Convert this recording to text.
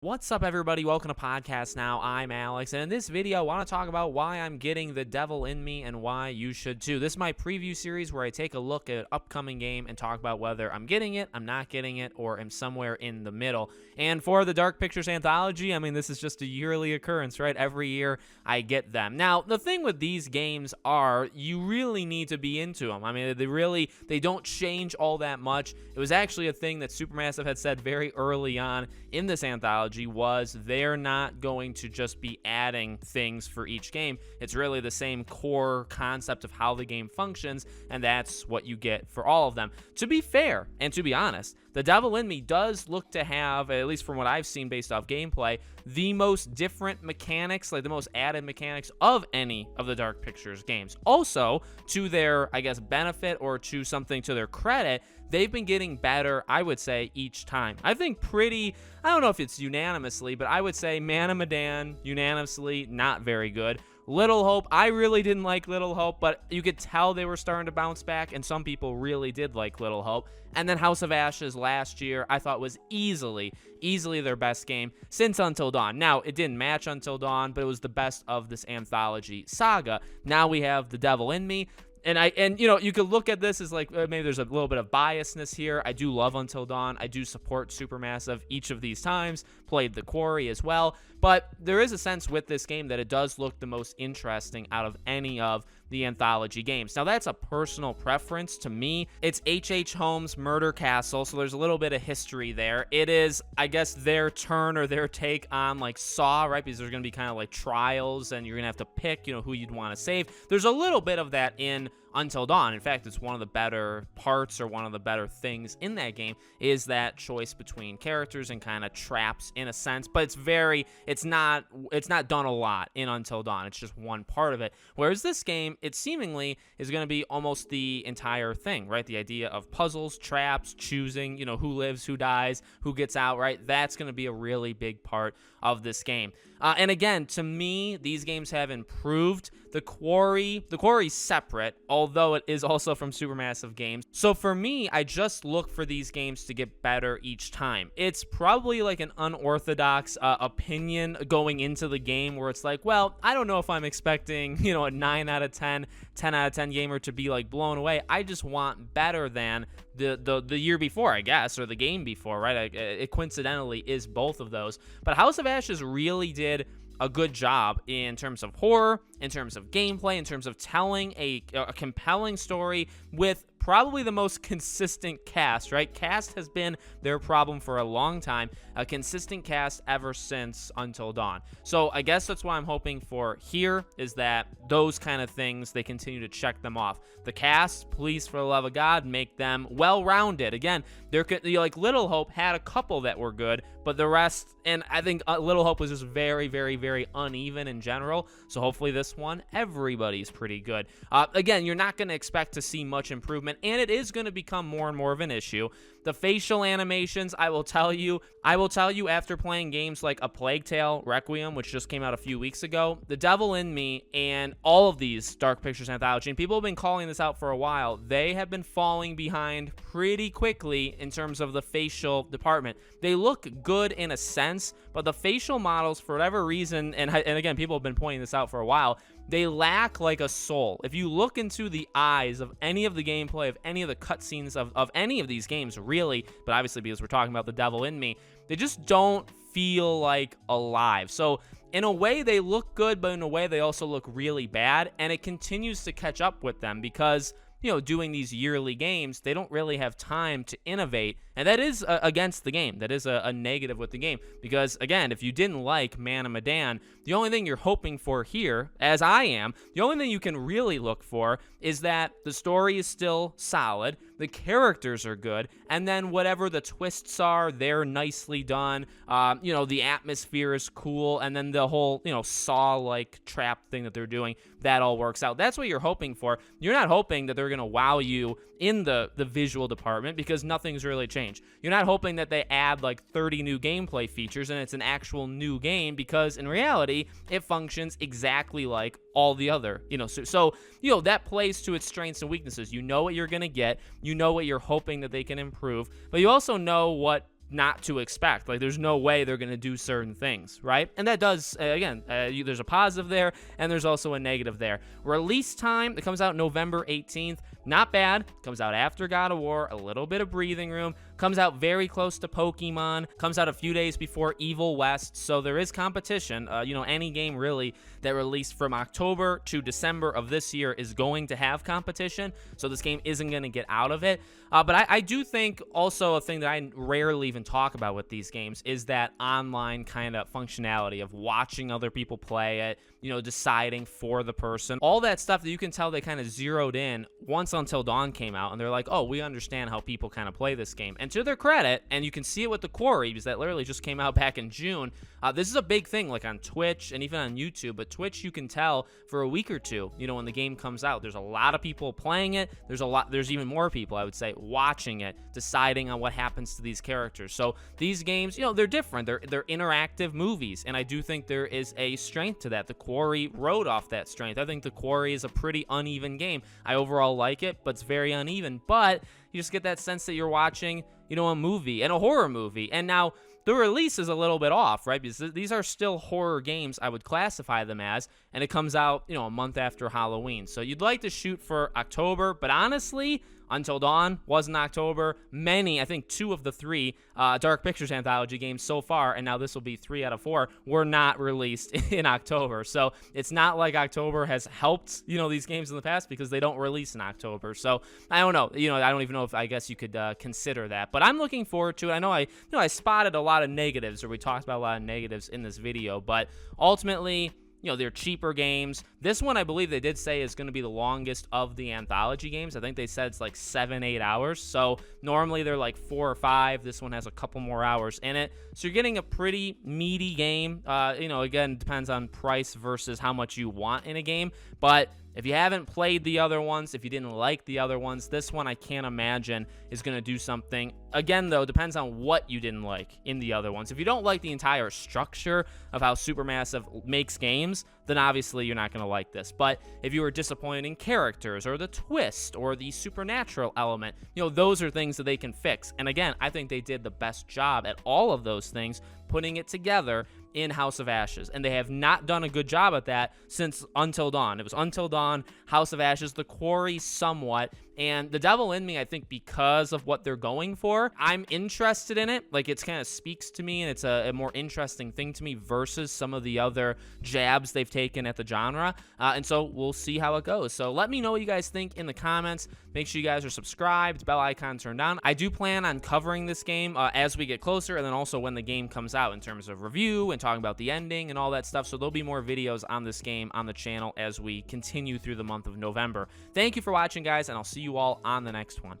What's up, everybody? Welcome to Podcast Now. I'm Alex, and in this video, I want to talk about why I'm getting The Devil in Me and why you should too. This is my preview series where I take a look at an upcoming game and talk about whether I'm getting it, I'm not getting it, or am somewhere in the middle. And for the Dark Pictures Anthology, I mean, this is just a yearly occurrence, right? Every year I get them. Now, the thing with these games are you really need to be into them. I mean, they don't change all that much. It was actually a thing that Supermassive had said very early on in this anthology was they're not going to just be adding things for each game. It's really the same core concept of how the game functions, and that's what you get for all of them. To be fair, and to be honest, The Devil in Me does look to have, at least from what I've seen based off gameplay, the most different mechanics, like the most added mechanics of any of the Dark Pictures games. Also, to their, I guess, benefit or to something to their credit, they've been getting better, I would say, each time. I think I don't know if it's unanimously, but I would say Man of Medan, unanimously, not very good. Little Hope, I really didn't like Little Hope, but you could tell they were starting to bounce back, and some people really did like Little Hope. And then House of Ashes last year, I thought was easily their best game since Until Dawn. Now, it didn't match Until Dawn, but it was the best of this anthology saga. Now we have The Devil in Me. And you know, you could look at this as like maybe there's a little bit of biasness here. I do love Until Dawn. I do support Supermassive each of these times. Played The Quarry as well. But there is a sense with this game that it does look the most interesting out of any of the anthology games. Now, that's a personal preference to me. It's H.H. Holmes' Murder Castle, so there's a little bit of history there. It is, I guess, their turn or their take on, like, Saw, right? Because there's going to be kind of, like, trials, and you're going to have to pick, you know, who you'd want to save. There's a little bit of that in Until Dawn. In fact, it's one of the better parts or one of the better things in that game is that choice between characters and kind of traps in a sense, but it's not done a lot in Until Dawn. It's just one part of it. Whereas this game, it seemingly is going to be almost the entire thing, right? The idea of puzzles, traps, choosing, you know, who lives, who dies, who gets out, right? That's going to be a really big part of this game. And again, to me, these games have improved. The Quarry's separate, although it is also from Supermassive Games. So for me, I just look for these games to get better each time. It's probably like an unorthodox opinion going into the game where it's like, well, I don't know if I'm expecting, you know, a 9 out of 10, 10 out of 10 gamer to be like blown away. I just want better than the year before, I guess, or the game before, right? It coincidentally is both of those. But House of Ashes really did a good job in terms of horror, in terms of gameplay, in terms of telling a compelling story with probably the most consistent cast, right? Cast has been their problem for a long time, a consistent cast ever since Until Dawn. So I guess that's what I'm hoping for here is that those kind of things, they continue to check them off. The cast, please, for the love of God, make them well-rounded. Again, like Little Hope had a couple that were good, but the rest, and I think Little Hope was just very, very, very uneven in general. So hopefully this one, everybody's pretty good. Again, you're not going to expect to see much improvement, and it is going to become more and more of an issue. The facial animations, I will tell you after playing games like A Plague Tale, Requiem, which just came out a few weeks ago, The Devil in Me, and all of these Dark Pictures Anthology, and people have been calling this out for a while, they have been falling behind pretty quickly in terms of the facial department. They look good in a sense, but the facial models, for whatever reason, and again, people have been pointing this out for a while, they lack like a soul. If you look into the eyes of any of the gameplay, of any of the cutscenes of any of these games, really, but obviously because we're talking about The Devil in Me, they just don't feel like alive. So in a way, they look good, but in a way, they also look really bad, and it continues to catch up with them because, you know, doing these yearly games, they don't really have time to innovate, and that is against the game. That is a negative with the game, because, again, if you didn't like Man of Medan, the only thing you're hoping for here, as I am, the only thing you can really look for is that the story is still solid, the characters are good, and then whatever the twists are, they're nicely done. You know, the atmosphere is cool, and then the whole, you know, Saw-like trap thing that they're doing, that all works out. That's what you're hoping for. You're not hoping that they're going to wow you in the visual department because nothing's really changed. You're not hoping that they add like 30 new gameplay features and it's an actual new game because in reality, it functions exactly like all the other, you know, so you know, that plays to its strengths and weaknesses. You know what you're going to get. You know what you're hoping that they can improve, but you also know what not to expect. Like, there's no way they're going to do certain things, right? And that does, again, there's a positive there, and there's also a negative there. Release time, it comes out November 18th. Not bad. Comes out after God of War, a little bit of breathing room. Comes out very close to Pokemon. Comes out a few days before Evil West. So there is competition. Any game really that released from October to December of this year is going to have competition. So this game isn't going to get out of it. But I do think also a thing that I rarely even talk about with these games is that online kind of functionality of watching other people play it, deciding for the person. All that stuff that you can tell they kind of zeroed in once Until Dawn came out, and they're like, oh, we understand how people kind of play this game. And to their credit, and you can see it with The Quarry, because that literally just came out back in June, this is a big thing, like on Twitch and even on YouTube. But Twitch, you can tell for a week or two, when the game comes out, there's a lot of people playing it. There's even more people, I would say, watching it, deciding on what happens to these characters. So these games, they're different. They're interactive movies, and I do think there is a strength to that. The Quarry rode off that strength. I think The Quarry is a pretty uneven game. I overall like it, but it's very uneven. But you just get that sense that you're watching, a movie, and a horror movie. And now the release is a little bit off, right? Because these are still horror games, I would classify them as, and it comes out, a month after Halloween. So you'd like to shoot for October, but honestly, Until Dawn was in October. I think 2 of the 3 Dark Pictures anthology games so far, and now this will be 3 out of 4, were not released in October. So it's not like October has helped, these games in the past, because they don't release in October. So I don't know. I don't even know if I guess you could consider that. But I'm looking forward to it. I know I spotted a lot of negatives, or we talked about a lot of negatives in this video, but ultimately, they're cheaper games. This one, I believe they did say, is going to be the longest of the anthology games. I think they said it's like 7-8 hours. So normally they're like 4 or 5. This one has a couple more hours in it. So you're getting a pretty meaty game. Again, depends on price versus how much you want in a game. But if you haven't played the other ones, if you didn't like the other ones, this one I can't imagine is going to do something. Again, though, depends on what you didn't like in the other ones. If you don't like the entire structure of how Supermassive makes games, then obviously you're not going to like this. But if you were disappointed in characters or the twist or the supernatural element, those are things that they can fix. And again, I think they did the best job at all of those things, putting it together in House of Ashes, and they have not done a good job at that since Until Dawn. It was Until Dawn, House of Ashes, The Quarry somewhat, and The Devil in Me, I think because of what they're going for, I'm interested in it. Like, it kind of speaks to me, and it's a more interesting thing to me versus some of the other jabs they've taken at the genre, and so we'll see how it goes. So let me know what you guys think in the comments. Make sure you guys are subscribed, bell icon turned on. I do plan on covering this game as we get closer, and then also when the game comes out in terms of review and talking about the ending and all that stuff. So there'll be more videos on this game on the channel as we continue through the month of November. Thank you for watching, guys, and I'll see you all on the next one.